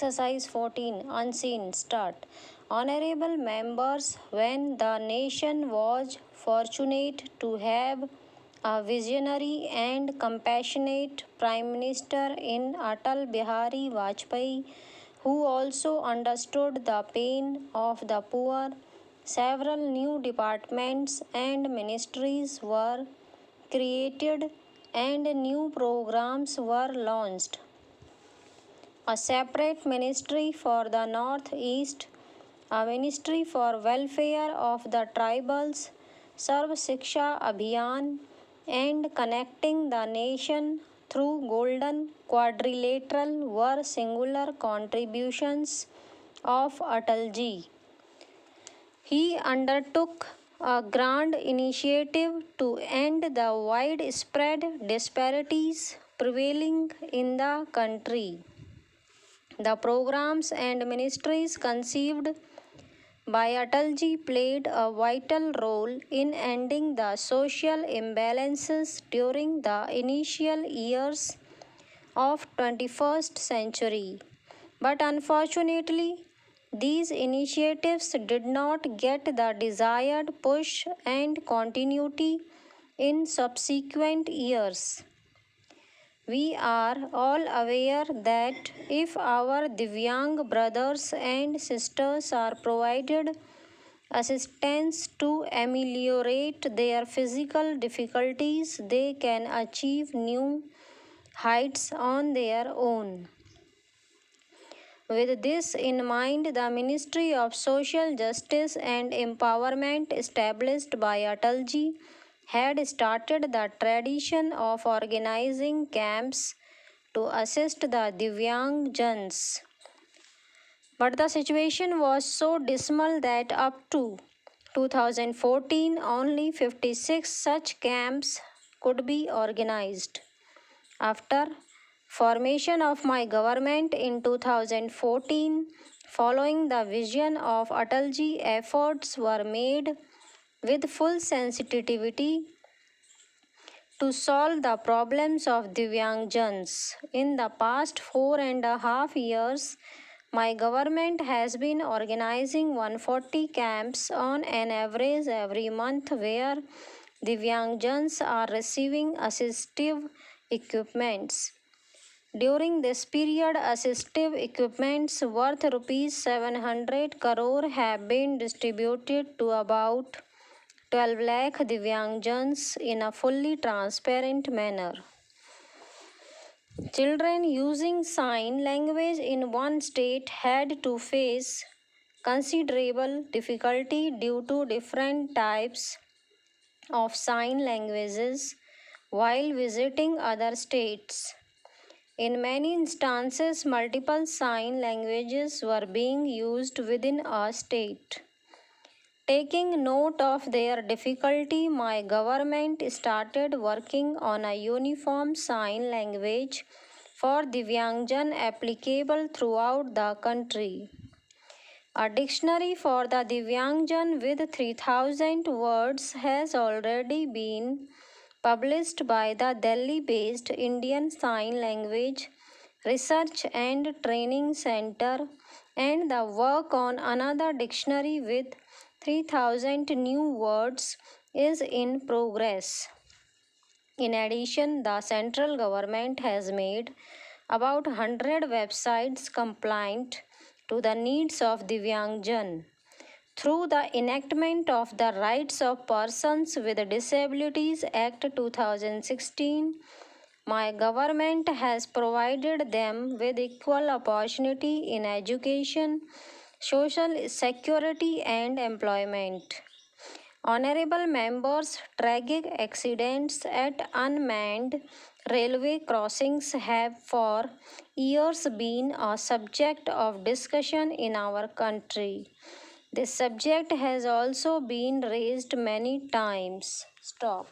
Exercise 14 Unseen Start. Honorable members, when the nation was fortunate to have a visionary and compassionate Prime Minister in Atal Bihari Vajpayee, who also understood the pain of the poor, several new departments and ministries were created and new programs were launched. A separate ministry for the Northeast, a ministry for welfare of the tribals, Sarv Shiksha Abhiyan, and connecting the nation through Golden Quadrilateral were singular contributions of Atalji. He undertook a grand initiative to end the widespread disparities prevailing in the country. The programs and ministries conceived by Atalji played a vital role in ending the social imbalances during the initial years of 21st century. But unfortunately, these initiatives did not get the desired push and continuity in subsequent years. We are all aware that if our Divyang brothers and sisters are provided assistance to ameliorate their physical difficulties, they can achieve new heights on their own. With this in mind, the Ministry of Social Justice and Empowerment established by Atalji had started the tradition of organizing camps to assist the Divyang Jans. But the situation was so dismal that up to 2014 only 56 such camps could be organized. After formation of my government in 2014, following the vision of Atalji, efforts were made with full sensitivity to solve the problems of Divyang Jans. In the past 4.5 years, my government has been organizing 140 camps on an average every month where Divyang Jans are receiving assistive equipments. During this period, assistive equipments worth rupees 700 crore have been distributed to about 12 lakh Divyang Jans in a fully transparent manner. Children using sign language in one state had to face considerable difficulty due to different types of sign languages while visiting other states. In many instances, multiple sign languages were being used within a state. Taking note of their difficulty, my government started working on a uniform sign language for Divyangjan applicable throughout the country. A dictionary for the Divyangjan with 3000 words has already been published by the Delhi-based Indian Sign Language Research and Training Center, and the work on another dictionary with 3000 new words is in progress. In addition, the central government has made about 100 websites compliant to the needs of Divyangjan. Through the enactment of the Rights of Persons with Disabilities Act 2016, my government has provided them with equal opportunity in education, social security and employment. Honorable members, tragic accidents at unmanned railway crossings have for years been a subject of discussion in our country. This subject has also been raised many times. Stop.